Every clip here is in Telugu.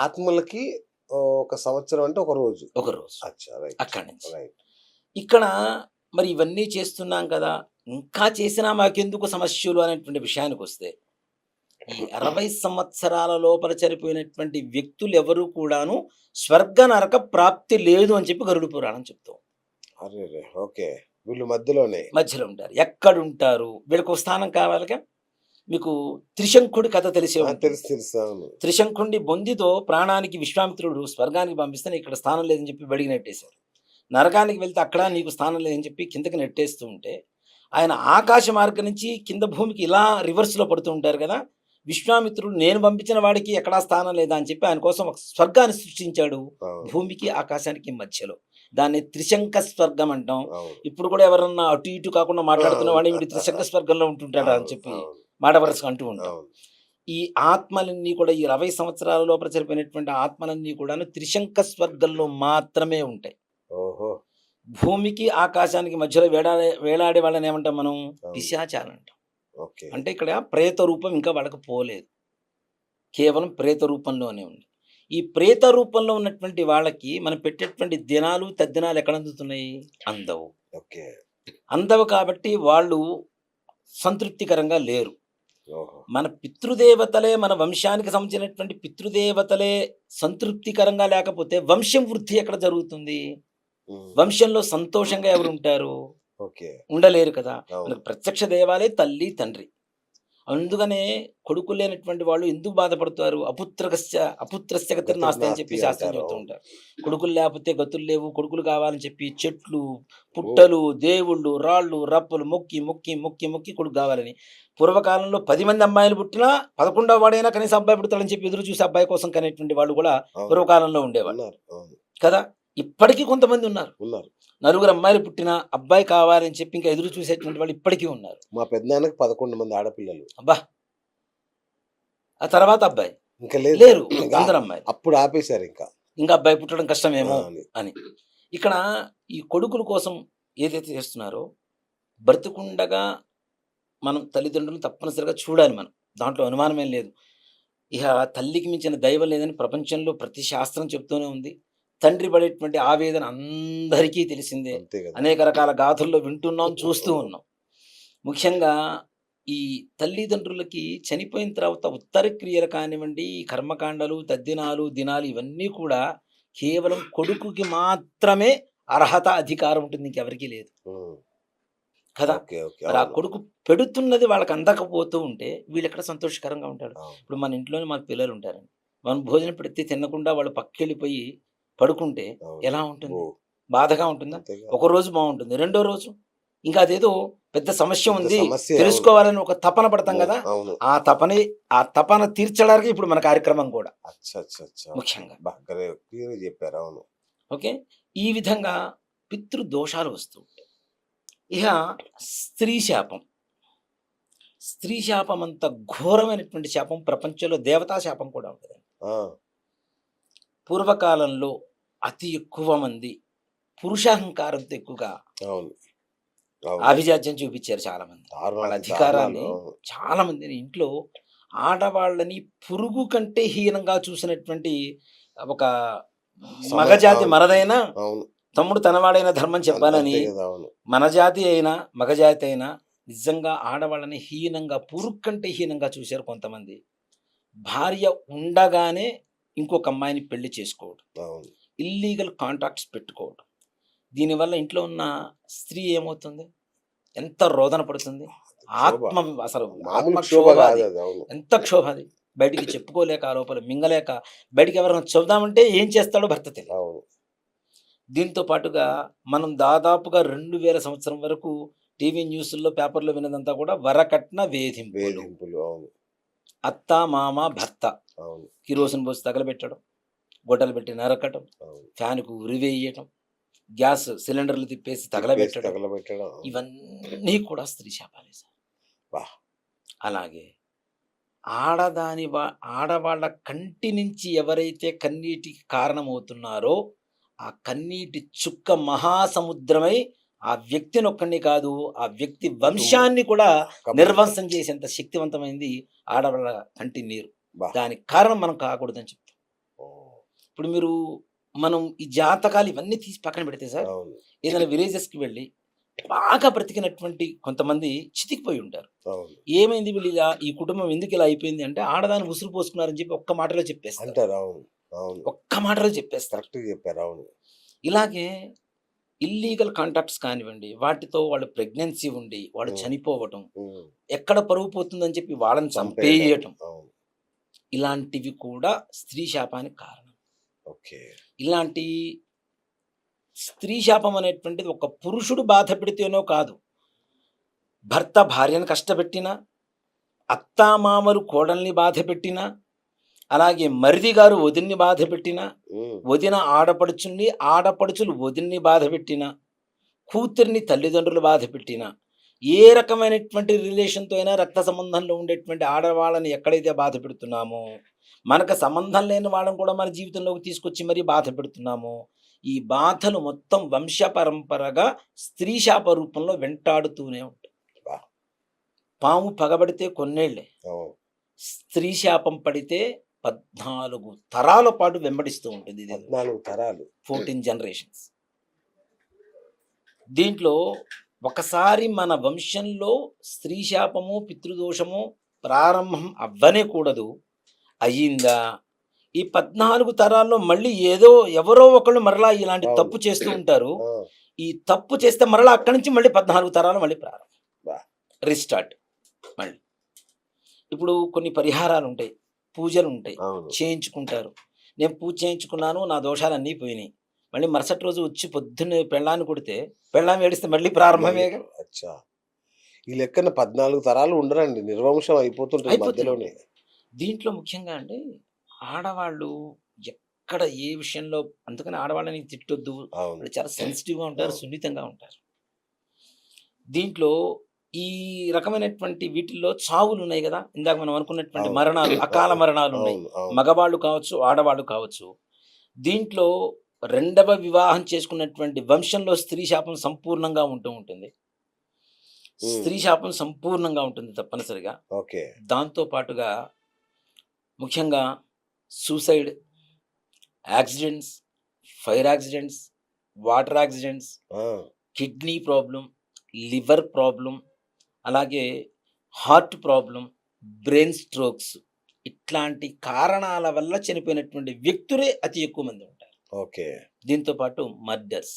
ఆత్మలకి ఒక సంవత్సరం అంటే ఒక రోజు. ఒకరోజు. అచ్చా! రైట్. అక్కడి నుంచి. రైట్. ఇక్కడ మరి ఇవన్నీ చేస్తున్నాం కదా! ఇంకా చేసినా మాకెందుకు సమస్యలు అనేటువంటి విషయానికొస్తే, ఈ 60 సంవత్సరాల లోపల చనిపోయినటువంటి వ్యక్తులెవరు కూడాను స్వర్గ నరక ప్రాప్తి లేదు అని చెప్పి గరుడ పురాణం చెప్తూ ఉంది. అరెరే! ఓకే. వీళ్ళు మధ్యలోనే. మధ్యలో ఉంటారు. ఎక్కడుంటారు? వీళ్ళకో స్థానం కావాలిగా. మీకు త్రిశంకుడి కథ తెలిసే ఉంటుంది. తెలుసు. తెలుసు. అవును. త్రిశంకుడి బొందితో ప్రాణానికి విశ్వామిత్రుడు స్వర్గానికి పంపిస్తే ఇక్కడ స్థానం లేదని చెప్పి బయటికి నెట్టేశారు. నరకానికి వెళ్తే అక్కడ నీకు స్థానం లేదని చెప్పి కిందకి నెట్టేస్తూ ఉంటే, ఆయన ఆకాశ మార్గం నుంచి కింద భూమికి ఇలా రివర్స్‌లో పడుతూ ఉంటారు కదా! విశ్వామిత్రుడు నేను పంపించిన వాడికి ఎక్కడా స్థానం లేదా అని చెప్పి ఆయన కోసం ఒక స్వర్గాన్ని సృష్టించాడు. అవును. భూమికి, ఆకాశానికి మధ్యలో. దాన్ని త్రిశంక స్వర్గం అంటాం. అవును. ఇప్పుడు కూడా ఎవరన్నా అటు ఇటు కాకుండా మాట్లాడుతున్న వాడిని వీడు త్రిశంక స్వర్గంలో ఉంటుంటాడా అని చెప్పి అవును. మాట వరుసగా అంటూ ఉంటాం. అవును. ఈ ఆత్మలన్నీ కూడా ఈ 60 సంవత్సరాల లోపల చనిపోయినటువంటి ఆత్మలన్నీ కూడాను త్రిశంక స్వర్గంలో మాత్రమే ఉంటాయి. ఓహో! భూమికి, ఆకాశానికి మధ్యలో వేలాడే వాళ్ళని ఏమంటాం మనం? అవును. పిశాచాలు అంటాం. ఓకే. అంటే ఇక్కడ ప్రేత రూపం ఇంకా వాళ్ళకి పోలేదు. కేవలం ప్రేత రూపంలోనే ఉంది. ఈ ప్రేత రూపంలో ఉన్నటువంటి వాళ్ళకి మనం పెట్టేటువంటి దినాలు, తద్దినాలు ఎక్కడ అందుతున్నాయి? అందవు. ఓకే. అందవు కాబట్టి వాళ్ళు సంతృప్తికరంగా లేరు. ఓహో! మన పితృదేవతలే, మన వంశానికి సంబంధించినటువంటి పితృదేవతలే సంతృప్తికరంగా లేకపోతే వంశం వృద్ధి ఎక్కడ జరుగుతుంది? హ్మ్. వంశంలో సంతోషంగా ఎవరుంటారు? ఓకే. ఉండలేరు కదా! అవును. మనకు ప్రత్యక్ష దేవాలే తల్లి, తండ్రి. అందుకనే కొడుకులు లేనటువంటి వాళ్ళు ఎందుకు బాధపడతారు? అపుత్రస్య గతిర్ నాస్తి అని చెప్పి నాస్తి శాస్త్రం అంటారు. చెప్తూ అవును. ఉంటారు. కొడుకులు లేకపోతే గతులు లేవు, కొడుకులు కావాలని చెప్పి చెట్లు, పుట్టలు, దేవుళ్ళు, రాళ్ళు, రప్పలు మొక్కి, మొక్కి, మొక్కి, మొక్కి కొడుకు కావాలని. పూర్వకాలంలో 10 మంది అమ్మాయిలు పుట్టినా 11వ వాడైనా కనీసం అబ్బాయి పుడతాడని చెప్పి ఎదురు చూసి అబ్బాయి కోసం కనేటువంటి వాళ్ళు కూడా అవును. పూర్వకాలంలో ఉండేవాళ్ళు ఉన్నారు. అవును. కదా! ఇప్పటికీ కొంతమంది ఉన్నారు. ఉన్నారు. నలుగురు అమ్మాయిలు పుట్టినా అబ్బాయి కావాలని చెప్పి ఇంకా ఎదురు చూసేటువంటి వాళ్ళు ఇప్పటికీ ఉన్నారు. మా పెద్దనాన్నకి 11 మంది ఆడపిల్లలు. అబ్బా! ఆ తర్వాత అబ్బాయి. ఇంకా లేదు. లేరు. ఇంకా అందరు అమ్మాయిలు. అప్పుడు ఆపేశారు ఇంకా. ఇంకా అబ్బాయి పుట్టడం కష్టమేమో అని. అని. ఇక్కడ ఈ కొడుకుల కోసం ఏదైతే చేస్తున్నారో, బ్రతికుండగా మనం తల్లిదండ్రులను తప్పనిసరిగా చూడాలి మనం. దాంట్లో అనుమానమేం లేదు. ఇహ తల్లికి మించిన దైవం లేదని ప్రపంచంలో ప్రతి శాస్త్రం చెప్తూనే ఉంది. తండ్రి పడేటువంటి ఆవేదన అందరికీ తెలిసిందే. అంతే కదా! అనేక రకాల గాథల్లో వింటున్నాం, చూస్తూ ఉన్నాం. ముఖ్యంగా ఈ తల్లిదండ్రులకి చనిపోయిన తర్వాత ఉత్తర క్రియలు కానివ్వండి, ఈ కర్మకాండలు, తద్దినాలు, దినాలు ఇవన్నీ కూడా కేవలం కొడుకుకి మాత్రమే అర్హత, అధికారం ఉంటుంది. ఇంకెవరికీ లేదు. హ్మ్. కదా! ఓకే. ఓకే. మరి ఆ అవును. కొడుకు పెడుతున్నది వాళ్ళకి అందకపోతూ ఉంటే వీళ్ళెక్కడ సంతోషకరంగా ఉంటాడు? అవును. ఇప్పుడు మన ఇంట్లోనే మాకు పిల్లలుంటారండి. మనం భోజనం పెడితే తినకుండా వాళ్ళు పక్కకెళ్ళిపోయి పడుకుంటే అవును. ఎలా ఉంటుంది? ఓహ్! బాధగా ఉంటుందా? అంతేగా. ఒకరోజు బావుంటుంది. రెండో రోజు ఇంకా అదేదో పెద్ద సమస్య పెద్ద ఉంది, సమస్య. అవును. తెలుసుకోవాలని ఒక తపన పడతాం అమ్మో! గదా! అవును. ఆ తపన తీర్చడానికి ఇప్పుడు మన కార్యక్రమం కూడా అచ్చచ్చచ్చా! ముఖ్యంగా. క్లియర్‌గా చెప్పారు. అవును. ఓకే. ఈ విధంగా పితృదోషాలు వస్తూ ఉంటాయి. ఇహ స్త్రీ శాపం. స్త్రీ శాపం అంత ఘోరమైనటువంటి శాపం ప్రపంచంలో దేవతా శాపం కూడా ఉంటదండి. ఆ! పూర్వకాలంలో అతి ఎక్కువ మంది పురుషాహంకారంతో ఎక్కువగా అవును. అవును. ఆభిజాత్యం చూపించారు చాలామంది. వాళ్ళ దారుణాతి అధికారాన్ని దారుణాలు. అవును. చాలా మందిని ఇంట్లో ఆడవాళ్ళని పురుగు కంటే హీనంగా చూసినటువంటి ఒక మగజాతి అవును. మనదైనా అవును. తమ్ముడు తనవాడైన ధర్మం చెప్పాలని అంతే కదా! అవును. మన జాతి అయినా, మగజాతి అయినా నిజంగా ఆడవాళ్ళని హీనంగా, పురుగు కంటే హీనంగా చూశారు కొంతమంది. భార్య ఉండగానే ఇంకొక అమ్మాయిని పెళ్లి చేసుకోవడం. అవును. ఇల్లీగల్ కాంట్రాక్ట్స్ పెట్టుకోవడం. దీనివల్ల ఇంట్లో ఉన్న స్త్రీ ఏమవుతుంది? ఎంత రోదన పడుతుంది? క్షోభ. అసలు మామూలు క్షోభ ఆత్మక్షోభ కాదు అది. అది. అవును. ఎంత క్షోభ అది. బయటికి చెప్పుకోలేక, ఆ లోపల మింగలేక, బయటికి ఎవరైనా చెబుదామంటే ఏం చేస్తాడో భర్త తెలియదు. అవును. దీంతో పాటుగా మనం దాదాపుగా 2000 సంవత్సరం వరకు టీవీ న్యూసుల్లో, పేపర్‌లో విన్నదంతా కూడా వరకట్న వేధింపులు. వేధింపులు. అవును. అత్త, మామ, భర్త అవును. కిరోసిన్ పోసి తగలబెట్టడం, గొడ్డలు పెట్టి నరకటం, అవును. ఫ్యాన్‌కు ఉరివేయటం, గ్యాస్ సిలిండర్లు తిప్పేసి తిప్పేసి తగలబెట్టడం, తగలబెట్టడం. అవును. ఇవన్నీ కూడా స్త్రీ శాపాలే సార్. అబ్బా! అలాగే ఆడవాళ్ళ కంటి నుంచి ఎవరైతే కన్నీటికి కారణమవుతున్నారో, ఆ కన్నీటి చుక్క మహాసముద్రమై ఆ వ్యక్తినొక్కడిని కాదు, ఆ వ్యక్తి వంశాన్ని కూడా నిర్వంశం చేసేంత శక్తివంతమైంది ఆడవాళ్ళ కంటి నీరు. అబ్బా! దానికి కారణం మనం కాకూడదని చెప్తాం. ఓహ్! ఇప్పుడు మీరు మనం ఈ జాతకాలు ఇవన్నీ తీసి పక్కన పెడితే సార్, అవును. ఏదైనా విలేజెస్‌కి వెళ్ళి బాగా బ్రతికినటువంటి కొంతమంది చితికిపోయి ఉంటారు. అవును. ఏమైంది వీళ్ళు ఇలా ఈ కుటుంబం ఎందుకు ఇలా అయిపోయింది అంటే ఆడదాన్ని ఉసురు పోసుకున్నారని చెప్పి ఒక్క మాటలో చెప్పేస్తారు. అంటారు. అవును. అవును. ఒక్క మాటలో చెప్పేస్తారు. కరెక్ట్‌గా చెప్పారు. అవును. ఇలాగే ఇల్లీగల్ కాంటాక్ట్స్ కానివ్వండి, వాటితో వాళ్ళు ప్రెగ్నెన్సీ ఉండి వాళ్ళు హ్మ్. చనిపోవటం, హ్మ్. ఎక్కడ పరువు పోతుందని చెప్పి వాళ్ళని చంపేయడం. చంపేయటం, అవును. ఇలాంటివి కూడా స్త్రీ శాపానికి కారణం. ఓకే. ఇలాంటి స్త్రీ శాపం అనేటువంటిది ఒక పురుషుడు బాధ పెడితేనో కాదు, భర్త భార్యను కష్టపెట్టినా, అత్తామామలు కోడల్ని బాధపెట్టినా, అలాగే మరిది గారు వదిన్ని బాధపెట్టినా, హ్మ్. వదిన ఆడపడుచుల్ని, ఆడపడుచులు వదిన్ని బాధపెట్టినా, కూతుర్ని తల్లిదండ్రులు బాధపెట్టినా, ఏ రకమైనటువంటి రిలేషన్‌తో అయినా రక్త సంబంధంలో ఉండేటువంటి ఆడవాళ్ళని ఎక్కడైతే బాధపెడుతున్నామో, మనకు సంబంధం లేని వాళ్ళని కూడా మన జీవితంలోకి తీసుకొచ్చి మరీ బాధపెడుతున్నామో, ఈ బాధలు మొత్తం వంశపరంపరగా స్త్రీ శాప రూపంలో వెంటాడుతూనే ఉంటాయి. అబ్బా! పాము పగబడితే కొన్నేళ్ళే, అవును. స్త్రీ శాపం పడితే 14 తరాల పాటు వెంబడిస్తూ ఉంటుంది ఇది. 14 తరాలు. 14 జనరేషన్స్. దీంట్లో ఒకసారి మన వంశంలో స్త్రీ శాపము, పితృదోషము ప్రారంభం అవ్వనే కూడదు. అయ్యిందా, ఈ 14 తరాల్లో మళ్ళీ ఏదో ఎవరో ఒకళ్ళు మరలా ఇలాంటి అవును. తప్పు చేస్తూ ఉంటారు. ఆ! ఈ తప్పు చేస్తే మరలా అక్కడి నుంచి మళ్ళీ 14 తరాలు మళ్ళీ ప్రారంభం. అబ్బా! రీస్టార్ట్ మళ్ళీ. ఇప్పుడు కొన్ని పరిహారాలుంటాయి, పూజలుంటాయి, అవును. చేయించుకుంటారు. నేను పూజ చేయించుకున్నాను, నా దోషాలన్నీ పోయినాయి. మళ్ళీ మరుసటి రోజు వచ్చి పొద్దున్నే పెళ్ళాన్ని కొడితే, పెళ్ళాం ఏడిస్తే మళ్ళీ మళ్ళీ ప్రారంభమేగా. అచ్చా! ఈ లెక్కన 14 తరాలు ఉండరండి. నిర్వంశం అయిపోతుంటది అయిపోతూనే మధ్యలోనే. ఉంటుంది. దీంట్లో ముఖ్యంగా అండి, ఆడవాళ్ళు ఎక్కడ ఏ విషయంలో, అందుకని ఆడవాళ్ళని తిట్టొద్దు. అవును. వాళ్ళు చాలా సెన్సిటివ్‌గా ఉంటారు, అవును. సున్నితంగా ఉంటారు. దీంట్లో ఈ రకమైనటువంటి వీటిల్లో చావులున్నాయి గదా! ఇందాక మనం అనుకున్నటువంటి అవును. మరణాలు, అకాల మరణాలున్నాయి. అవును. అవును. మగవాళ్ళు కావచ్చు, ఆడవాళ్ళు కావచ్చు. దీంట్లో రెండవ వివాహం చేసుకున్నటువంటి వంశంలో స్త్రీ శాపం సంపూర్ణంగా ఉంటూ ఉంటుంది. హ్మ్. స్త్రీ శాపం సంపూర్ణంగా ఉంటుంది తప్పనిసరిగా. ఓకే. దాంతో పాటుగా ముఖ్యంగా suicide, accidents, fire accidents, water accidents, ఆ! కిడ్నీ ప్రాబ్లమ్, లివర్ ప్రాబ్లమ్, అలాగే హార్ట్ ప్రాబ్లమ్, బ్రెయిన్ స్ట్రోక్స్, ఇట్లాంటి కారణాల వల్ల చనిపోయినటువంటి వ్యక్తులే అతి ఎక్కువ మంది ఉంటారు. ఓకే. దీంతో పాటు మర్డర్స్,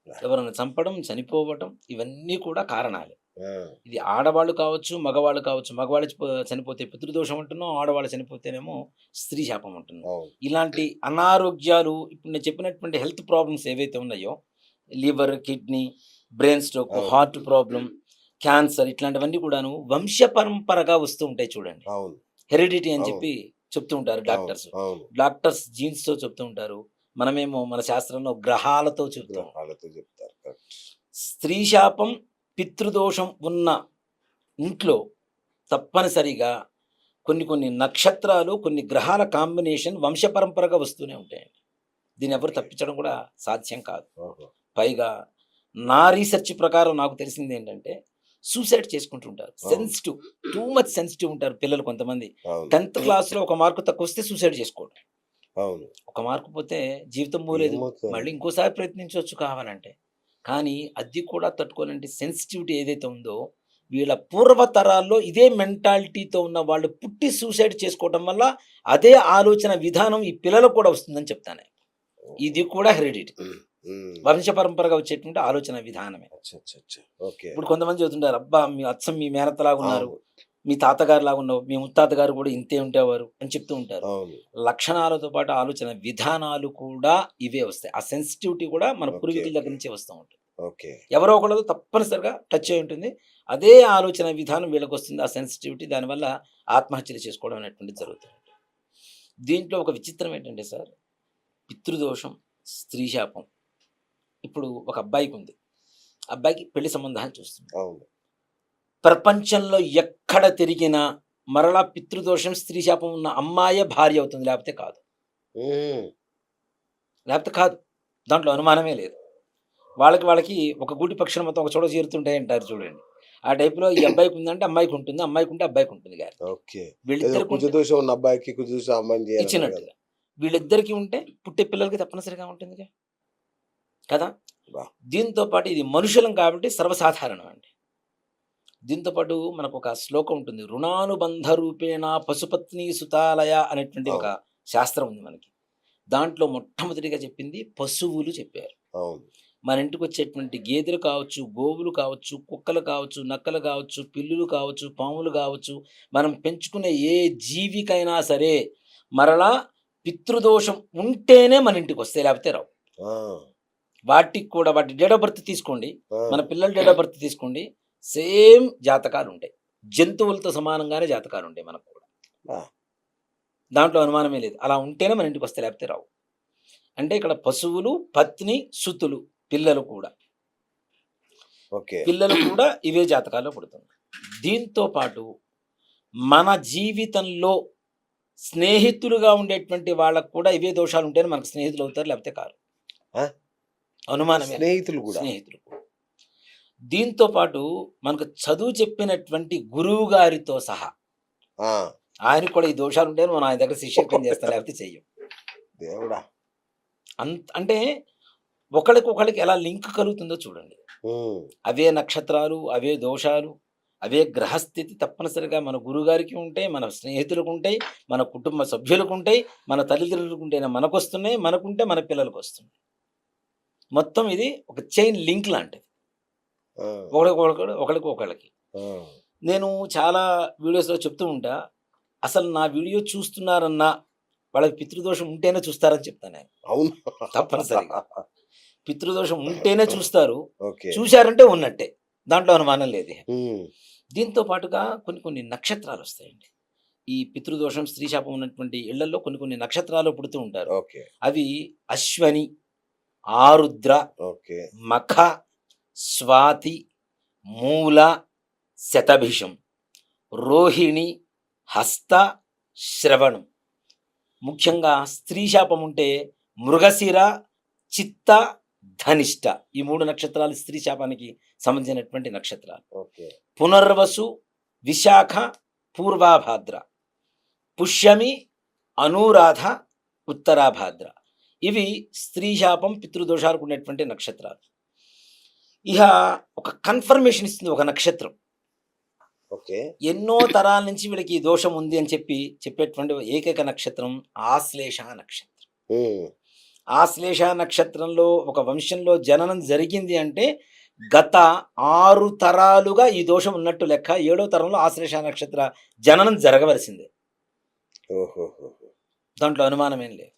ఎవరైనా చంపడం, చనిపోవటం, ఇవన్నీ కూడా కారణాలే. ఆ! ఇది ఆడవాళ్ళు కావచ్చు, మగవాళ్ళు కావచ్చు. మగవాళ్ళు చనిపోతే పితృదోషం అంటున్నాం, ఆడవాళ్ళు చనిపోతేనేమో స్త్రీ శాపం అంటున్నాం. అవును. ఇలాంటి అనారోగ్యాలు, ఇప్పుడు నేను చెప్పినటువంటి హెల్త్ ప్రాబ్లమ్స్ ఏవైతే ఉన్నాయో, లివర్, కిడ్నీ, బ్రెయిన్ స్ట్రోక్, అవును. హార్ట్ ప్రాబ్లమ్, క్యాన్సర్, ఇట్లాంటివన్నీ కూడాను వంశపరంపరగా వస్తూ ఉంటాయి చూడండి. అవును. హెరిడిటీ అని అవును. చెప్పి చెప్తూ ఉంటారు అవును. డాక్టర్స్. అవును. డాక్టర్స్ జీన్స్‌తో చెప్తూ ఉంటారు. మనమేమో మన శాస్త్రంలో గ్రహాలతో చెప్తాం. గ్రహాలతో చెప్తారు. కరెక్ట్. స్త్రీ శాపం, పితృదోషం ఉన్న ఇంట్లో తప్పనిసరిగా కొన్ని కొన్ని నక్షత్రాలు, కొన్ని గ్రహాల కాంబినేషన్ వంశపరంపరగా వస్తూనే ఉంటాయండి. దీన్ని ఎవరు ఓకే. తప్పించడం కూడా సాధ్యం కాదు. ఓహో! పైగా నా రీసెర్చ్ ప్రకారం నాకు తెలిసిందేంటంటే, సూసైడ్ చేసుకుంటుంటారు. అవును. సెన్సిటివ్, టూ మచ్ సెన్సిటివ్ ఉంటారు పిల్లలు కొంతమంది. అవును. 10థ్ క్లాస్‌లో ఒక మార్కు తక్కువొస్తే సూసైడ్ చేసుకోవడం. అవును. ఒక మార్కు పోతే జీవితం పోలేదు. మళ్ళీ ఏమవుతదండి? ఇంకోసారి ప్రయత్నించొచ్చు కావాలంటే. కానీ అది కూడా తట్టుకోలేని సెన్సిటివిటీ ఏదైతే ఉందో, వీళ్ళ పూర్వతరాల్లో ఇదే మెంటాలిటీతో ఉన్న వాళ్ళు పుట్టి సూసైడ్ చేసుకోవటం వల్ల అదే ఆలోచన విధానం ఈ పిల్లలకు కూడా వస్తుందని చెప్తాను నేను. ఇది కూడా హెరిడిటీ. హ్మ్. వంశపరంపరగా వచ్చేటువంటి ఆలోచన విధానమే. అచ్చచ్చచ్చ! ఓకే. ఇప్పుడు కొంతమంది చెబుతుంటారు, "అబ్బా! మీ అచ్చం మీ మేనత్తలాగున్నారు. అవును. మీ తాతగారిలాగున్నావు. మీ ముత్తాతగారు కూడా ఇంతే ఉండేవారు" అని చెప్తూ ఉంటారు. అవును. లక్షణాలతో పాటు ఆలోచన విధానాలు కూడా ఇవే వస్తాయి. ఆ సెన్సిటివిటీ కూడా మన ఓకే. పూర్వీకుల దగ్గర ఓకే. నుంచే వస్తూ ఉంటుంది. ఓకే. ఎవరో ఒకళ్ళతో తప్పనిసరిగా టచ్ అయి ఉంటుంది. అదే ఆలోచన విధానం వీళ్ళకొస్తుంది. ఆ సెన్సిటివిటీ, దానివల్ల ఆత్మహత్యలు చేసుకోవడం అనేటువంటిది జరుగుతూ ఉంటుంది. దీంట్లో ఒక విచిత్రం ఏంటంటే సార్, పితృదోషం, స్త్రీ శాపం. ఇప్పుడు ఒక అబ్బాయికుంది. అబ్బాయికి పెళ్లి సంబంధాలు చూస్తుంది. అవును. ప్రపంచంలో ఎక్కడ తిరిగినా మరలా పితృదోషం, స్త్రీ శాపం ఉన్న అమ్మాయే భార్య అవుతుంది. లేకపోతే కాదు. హ్మ్. లేకపోతే కాదు. దాంట్లో అనుమానమే లేదు. వాళ్ళకి ఒక గూటి పక్షులు మొత్తం ఒక చోట చేరుతుంటాయి అంటారు చూడండి. ఆ టైప్‌లో ఈ అబ్బాయికుందంటే అమ్మాయికుంటుంది. అమ్మాయికుంటే అబ్బాయికుంటుంది గ్యారంటీ. ఓకే. ఏదో వీళ్ళిద్దరికుంటే కుజదోషం ఉన్న అబ్బాయికి కుజదోషం అమ్మాయిని చేయాలన్నారు గదా! ఇచ్చినట్టుగా. వీళ్ళిద్దరికీ ఉంటే పుట్టే పిల్లలకి తప్పనిసరిగా ఉంటుందిగా కదా. బా. దీంతో పాటు ఇది మనుషులం కాబట్టి సర్వసాధారణం అండి. దీంతో పాటు మనకు ఒక శ్లోకం ఉంటుంది, రుణానుబంధ రూపేణ పశుపత్ని సుతాలయ అనేటువంటి ఒక అవును. శాస్త్రం ఉంది మనకి. దాంట్లో మొట్టమొదటిగా చెప్పింది పశువులు చెప్పారు. అవును. మన ఇంటికి వచ్చేటువంటి గేదెలు కావచ్చు, గోవులు కావచ్చు, కుక్కలు కావచ్చు, నక్కలు కావచ్చు, పిల్లులు కావచ్చు, పాములు కావచ్చు, మనం పెంచుకునే ఏ జీవికైనా సరే మరలా పితృదోషం ఉంటేనే మన ఇంటికి వస్తాయి, లేకపోతే రావు. ఆ! వాటికి కూడా వాటి డేట్ ఆఫ్ బర్త్ తీసుకోండి, ఆ! మన పిల్లల డేట్ ఆఫ్ బర్త్ తీసుకోండి, సేమ్ జాతకాలు ఉంటాయి. జంతువులతో సమానంగానే జాతకాలు ఉంటాయి మనకు కూడా. ఆ! దాంట్లో అనుమానమే లేదు. అలా ఉంటేనే మన ఇంటికి వస్తాయి, లేకపోతే రావు. అంటే ఇక్కడ పశువులు, పత్ని, సుతులు, పిల్లలు కూడా. ఓకే. పిల్లలు కూడా ఇవే జాతకాల్లో పుడుతున్నారు. దీంతో పాటు మన జీవితంలో స్నేహితులుగా ఉండేటువంటి వాళ్ళకు కూడా ఇవే దోషాలు ఉంటేనే మనకు స్నేహితులు అవుతారు, లేకపోతే కారు. ఆ! అనుమానమే లేదు. స్నేహితులు కూడా. స్నేహితులు కూడా. దీంతో పాటు మనకు చదువు చెప్పినటువంటి గురువు గారితో సహా ఆ! ఆయనకు కూడా ఈ దోషాలు ఉంటేనే మనం ఆయన దగ్గర శిష్యత్వం చేస్తాం, లేకపోతే చెయ్యం. దేవుడా! అంటే ఒకళ్ళకి ఎలా లింక్ కలుగుతుందో చూడండి. హ్మ్. అవే నక్షత్రాలు, అవే దోషాలు, అవే గ్రహస్థితి తప్పనిసరిగా మన గురువుగారికి ఉంటాయి, మన స్నేహితులకు ఉంటాయి, మన కుటుంబ సభ్యులకు ఉంటాయి, మన తల్లిదండ్రులకు ఉంటేనే మనకొస్తున్నాయి, మనకుంటే మన పిల్లలకు వస్తున్నాయి. మొత్తం ఇది ఒక చైన్ లింక్ లాంటిది. ఆ! ఒకళ్ళకి. ఆ! నేను చాలా వీడియోస్‌లో చెప్తూ ఉంటా. అసలు నా వీడియో చూస్తున్నారన్నా వాళ్ళకి పితృదోషం ఉంటేనే చూస్తారని చెప్తాను నేను. అవును. తప్పనిసరిగా. పితృదోషం ఉంటేనే చూస్తారు. ఓకే. చూశారంటే ఉన్నట్టే. దాంట్లో అనుమానం లేదు ఇహ. హ్మ్. దీంతో పాటుగా కొన్ని నక్షత్రాలొస్తాయండి. ఈ పితృదోషం, స్త్రీ శాపం ఉన్నటువంటి ఇళ్లల్లో కొన్ని నక్షత్రాలు పుడుతూ ఉంటారు. ఓకే. అవి అశ్వని, ఆరుద్ర, ఓకే. మఖ, స్వాతి, మూల, శతభిషం, రోహిణి, హస్త, శ్రవణం. ముఖ్యంగా స్త్రీ శాపం ఉంటే మృగశిర, చిత్త, ధనిష్ట. ఈ 3 నక్షత్రాలు స్త్రీ శాపానికి సంబంధించినటువంటి నక్షత్రాలు. ఓకే. పునర్వసు, విశాఖ, పూర్వాభాద్ర, పుష్యమి, అనురాధ, ఉత్తరాభాద్ర. ఇవి స్త్రీ శాపం, పితృదోషాలకు ఉన్నటువంటి నక్షత్రాలు. ఇహ ఒక కన్ఫర్మేషన్ ఇస్తుంది ఒక నక్షత్రం. ఓకే. ఎన్నో తరాల నుంచి వీళ్ళకి ఈ దోషం ఉంది అని చెప్పేటువంటి ఏకైక నక్షత్రం ఆశ్లేష నక్షత్రం. హ్మ్. ఆశ్లేష నక్షత్రంలో ఒక వంశంలో జననం జరిగింది అంటే గత 6 తరాలుగా ఈ దోషం ఉన్నట్టు లెక్క. 7వ తరంలో ఆశ్లేష నక్షత్ర జననం జరగవలసిందే. ఓహోహోహో! దాంట్లో అనుమానమేం లేదు.